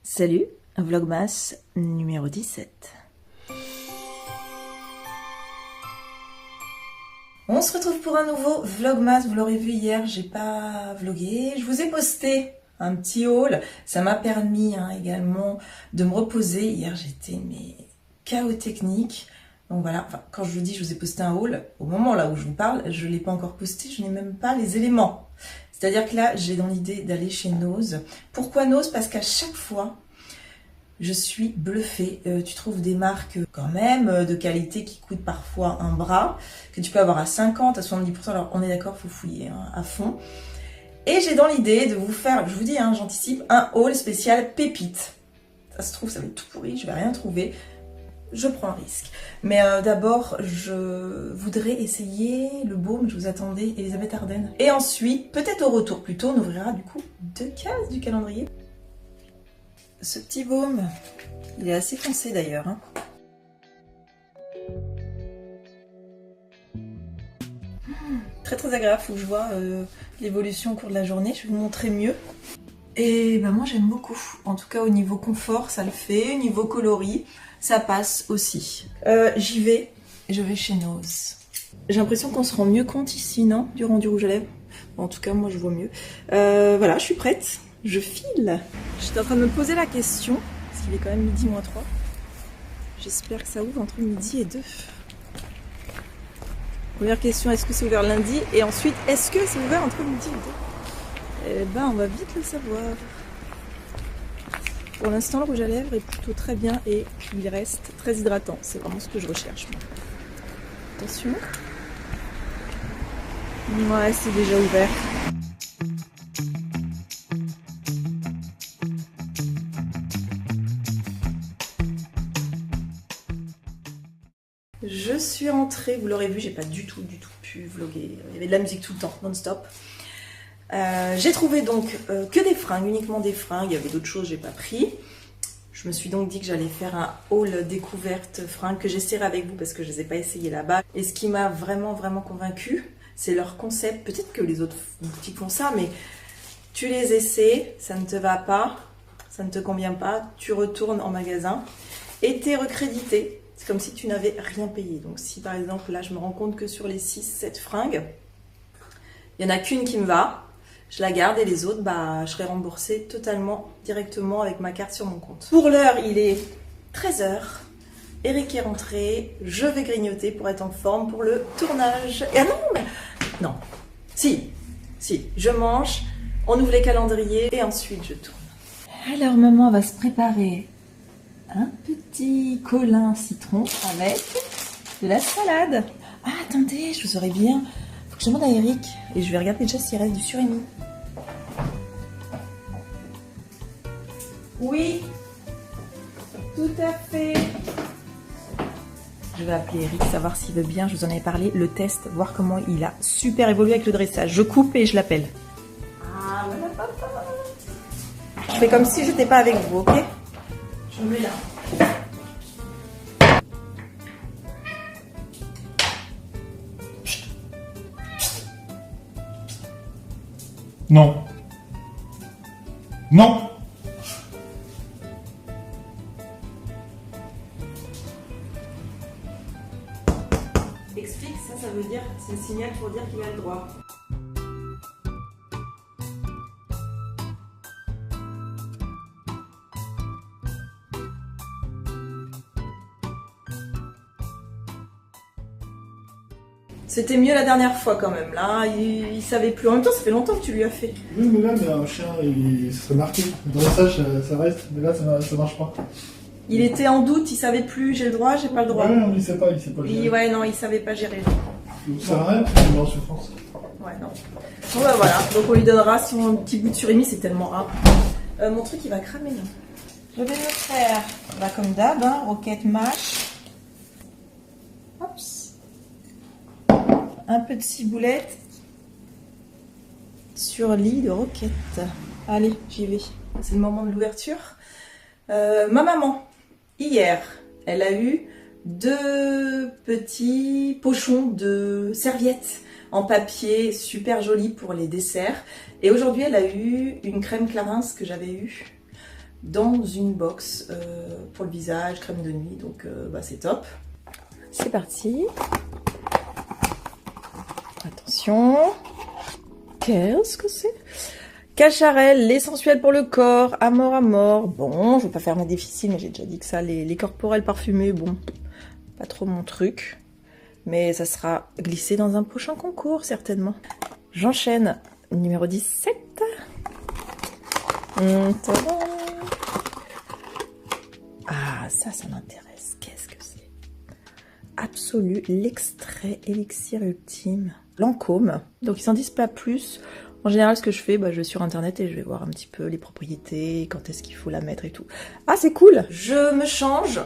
Salut, Vlogmas numéro 17. On se retrouve pour un nouveau Vlogmas. Vous l'aurez vu hier, j'ai pas vlogué. Je vous ai posté un petit haul. Ça m'a permis également de me reposer. Hier, j'étais chaos technique. Donc voilà, quand je vous dis je vous ai posté un haul, au moment là où je vous parle, je ne l'ai pas encore posté, je n'ai même pas les éléments. C'est-à-dire que là, j'ai dans l'idée d'aller chez Nose. Pourquoi Nose? Parce qu'à chaque fois, je suis bluffée. Tu trouves des marques quand même de qualité qui coûtent parfois un bras, que tu peux avoir à 50, à 70%. Alors on est d'accord, il faut fouiller à fond. Et j'ai dans l'idée de vous faire, je vous dis, j'anticipe, un haul spécial pépite. Ça se trouve, ça va être tout pourri, je vais rien trouver. Je prends un risque. Mais d'abord, je voudrais essayer le baume, je vous attendais, Elisabeth Arden. Et ensuite, peut-être au retour plutôt, on ouvrira du coup 2 cases du calendrier. Ce petit baume, il est assez foncé d'ailleurs. Très très agréable, faut que je vois l'évolution au cours de la journée, je vais vous montrer mieux. Et moi j'aime beaucoup, en tout cas au niveau confort ça le fait, au niveau coloris ça passe aussi. J'y vais, je vais chez Nose. J'ai l'impression qu'on se rend mieux compte ici, non? Du rendu rouge à lèvres. Bon, en tout cas moi je vois mieux. Voilà, je suis prête, je file. J'étais en train de me poser la question, parce qu'il est quand même midi moins 3. J'espère que ça ouvre entre midi et 2. Première question, est-ce que c'est ouvert lundi? Et ensuite, est-ce que c'est ouvert entre midi et 2? Eh ben, on va vite le savoir. Pour l'instant, le rouge à lèvres est plutôt très bien et il reste très hydratant. C'est vraiment ce que je recherche. Attention. Ouais, c'est déjà ouvert. Je suis rentrée, vous l'aurez vu, j'ai pas du tout pu vlogger. Il y avait de la musique tout le temps, non-stop. J'ai trouvé donc que des fringues, uniquement des fringues. Il y avait d'autres choses, j'ai pas pris. Je me suis donc dit que j'allais faire un haul découverte fringues que j'essaierai avec vous parce que je les ai pas essayées là-bas. Et ce qui m'a vraiment convaincue, c'est leur concept. Peut-être que les autres boutiques font ça, mais tu les essaies, ça ne te va pas, ça ne te convient pas, tu retournes en magasin et t'es recrédité. C'est comme si tu n'avais rien payé. Donc si par exemple là je me rends compte que sur les 6-7 fringues, il n'y en a qu'une qui me va, je la garde et les autres, je serai remboursée totalement, directement avec ma carte sur mon compte. Pour l'heure, il est 13h. Eric est rentré. Je vais grignoter pour être en forme pour le tournage. Et non. Si, je mange, on ouvre les calendriers et ensuite je tourne. Alors maman va se préparer un petit colin citron avec de la salade. Ah, attendez, je vous aurais bien... Faut que je demande à Eric et je vais regarder déjà s'il reste du surimi. Oui, tout à fait. Je vais appeler Eric, savoir s'il veut bien, je vous en avais parlé, le test, voir comment il a super évolué avec le dressage. Je coupe et je l'appelle. Ah, voilà papa. Je fais comme si j'étais pas avec vous, ok? Je me mets là. Non. Non. Explique, ça veut dire, c'est le signal pour dire qu'il a le droit. C'était mieux la dernière fois quand même, là, il savait plus. En même temps, ça fait longtemps que tu lui as fait. Oui, mais là, un chien, ça serait marqué. Le dressage, ça reste, mais là, ça marche pas. Il était en doute, il savait plus, j'ai le droit, j'ai pas le droit. Ouais, non, il sait pas gérer. Ouais, non, il savait pas gérer. Ça sert à rien, il est en souffrance. Ouais, non. Bon, voilà, donc on lui donnera son petit bout de surimi, c'est tellement rare. Mon truc, il va cramer, là. Je vais me faire, comme d'hab, roquette mâche. Hops. Un peu de ciboulette sur lit de roquette. Allez, j'y vais. C'est le moment de l'ouverture. Ma maman, hier, elle a eu 2 petits pochons de serviettes en papier super jolies pour les desserts. Et aujourd'hui, elle a eu une crème Clarins que j'avais eue dans une box pour le visage, crème de nuit, donc c'est top. C'est parti. Attention. Qu'est-ce que c'est? Cacharel, l'essentiel pour le corps, à mort. Bon, je vais pas faire ma difficile, mais j'ai déjà dit que ça, les corporels parfumés, bon, pas trop mon truc. Mais ça sera glissé dans un prochain concours, certainement. J'enchaîne. Numéro 17. Tadam. Ah, ça m'intéresse. Qu'est-ce que c'est? Absolu, l'extrait élixir ultime. Lancôme. Donc ils s'en disent pas plus. En général, ce que je fais, je vais sur internet et je vais voir un petit peu les propriétés, quand est-ce qu'il faut la mettre et tout. Ah, c'est cool! Je me change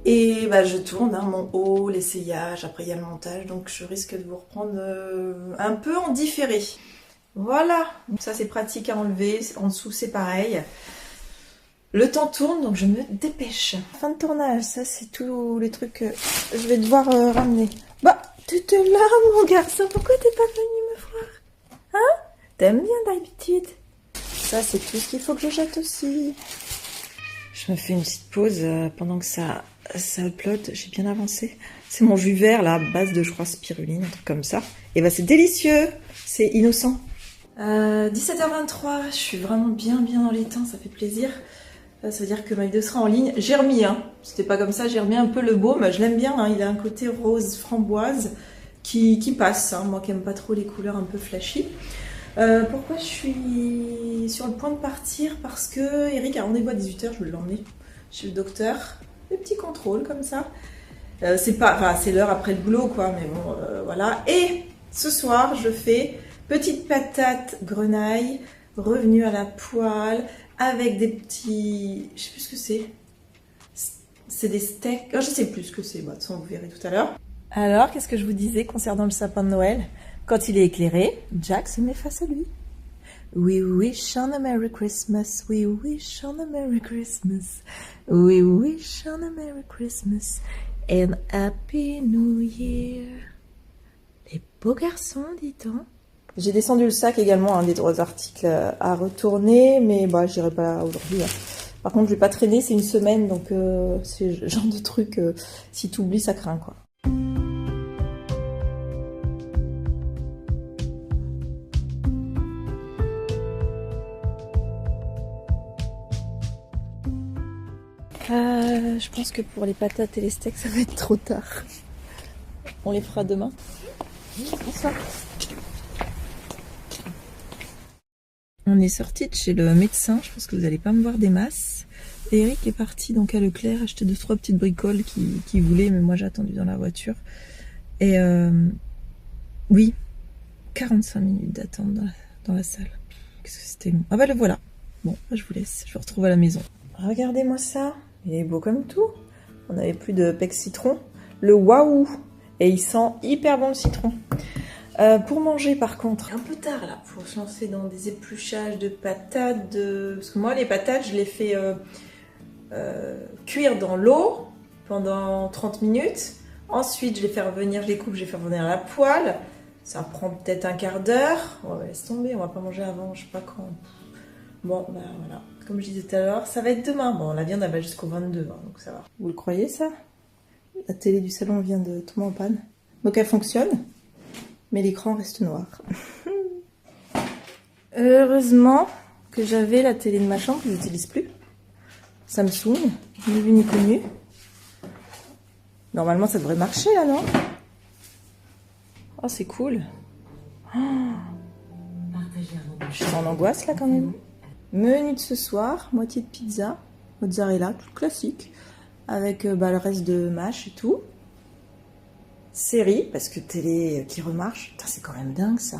et je tourne mon haut, l'essayage, après il y a le montage, donc je risque de vous reprendre un peu en différé. Voilà, donc ça c'est pratique à enlever, en dessous c'est pareil. Le temps tourne, donc je me dépêche. Fin de tournage, ça c'est tous les trucs que je vais devoir ramener. Tu te là, mon garçon, pourquoi t'es pas venu me voir? Hein? T'aimes bien d'habitude. Ça c'est tout ce qu'il faut que je jette aussi. Je me fais une petite pause pendant que ça upload, j'ai bien avancé. C'est mon jus vert là, à base de je crois spiruline, un truc comme ça. Et c'est délicieux, c'est innocent. 17h23, je suis vraiment bien dans les temps, ça fait plaisir. Ça veut dire que ma vidéo sera en ligne. J'ai remis, c'était pas comme ça, j'ai remis un peu le baume, je l'aime bien, il a un côté rose framboise qui passe, moi qui aime pas trop les couleurs un peu flashy. Pourquoi je suis sur le point de partir? Parce que Eric a rendez-vous à 18h, je vais l'emmener chez le docteur. Des petits contrôles comme ça. C'est l'heure après le boulot quoi, mais bon, voilà. Et ce soir, je fais petite patate grenaille, revenue à la poêle, avec des petits... Je sais plus ce que c'est. C'est des steaks. Je sais plus ce que c'est, de toute façon vous verrez tout à l'heure. Alors, qu'est-ce que je vous disais concernant le sapin de Noël? Quand il est éclairé, Jack se met face à lui. We wish on a Merry Christmas, we wish on a Merry Christmas, we wish on a Merry Christmas and Happy New Year. Les beaux garçons, dit-on. J'ai descendu le sac également, des 3 articles à retourner, mais j'irai pas aujourd'hui. Par contre, je vais pas traîner, c'est une semaine, donc c'est le genre de truc, si tu oublies, ça craint quoi. Je pense que pour les patates et les steaks, ça va être trop tard. On les fera demain. Bonsoir. On est sorti de chez le médecin, je pense que vous n'allez pas me voir des masses. Et Eric est parti donc à Leclerc acheter 2-3 petites bricoles qu'il voulait, mais moi j'ai attendu dans la voiture. Et oui, 45 minutes d'attente dans la salle. Qu'est-ce que c'était long. Ah le voilà. Bon, je vous laisse, je vous retrouve à la maison. Regardez-moi ça, il est beau comme tout. On n'avait plus de pec citron. Le waouh! Et il sent hyper bon le citron. Pour manger par contre, un peu tard là, pour se lancer dans des épluchages de patates. Parce que moi les patates, je les fais cuire dans l'eau pendant 30 minutes. Ensuite je les fais revenir, je les coupe, je les fais revenir à la poêle. Ça prend peut-être un quart d'heure. On va laisser tomber, on va pas manger avant, je sais pas quand. Bon, voilà. Comme je disais tout à l'heure, ça va être demain. Bon, la viande, elle va jusqu'au 22, donc ça va. Vous le croyez, ça? La télé du salon vient de tomber en panne. Donc elle fonctionne, mais l'écran reste noir. Heureusement que j'avais la télé de ma chambre, que je n'utilise plus. Samsung, ni vu ni connu. Normalement, ça devrait marcher, là, non? Oh, c'est cool. Oh. Je suis en angoisse, là, quand même. Menu de ce soir, moitié de pizza, mozzarella, tout classique, avec le reste de mâche et tout. Série, parce que télé qui remarche, putain, c'est quand même dingue ça.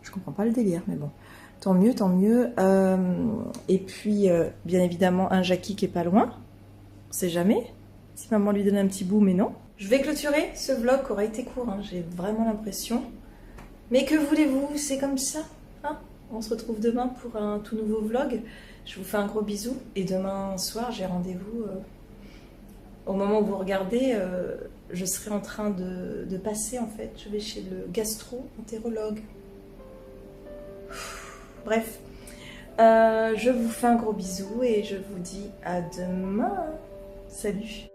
Je comprends pas le délire, mais bon, tant mieux, tant mieux. Et puis, bien évidemment, un Jackie qui est pas loin, on sait jamais, si maman lui donne un petit bout, mais non. Je vais clôturer ce vlog qui aura été court, j'ai vraiment l'impression. Mais que voulez-vous, c'est comme ça, hein. On se retrouve demain pour un tout nouveau vlog. Je vous fais un gros bisou. Et demain soir, j'ai rendez-vous. Au moment où vous regardez, je serai en train de passer en fait. Je vais chez le gastro-entérologue. Bref. Je vous fais un gros bisou et je vous dis à demain. Salut!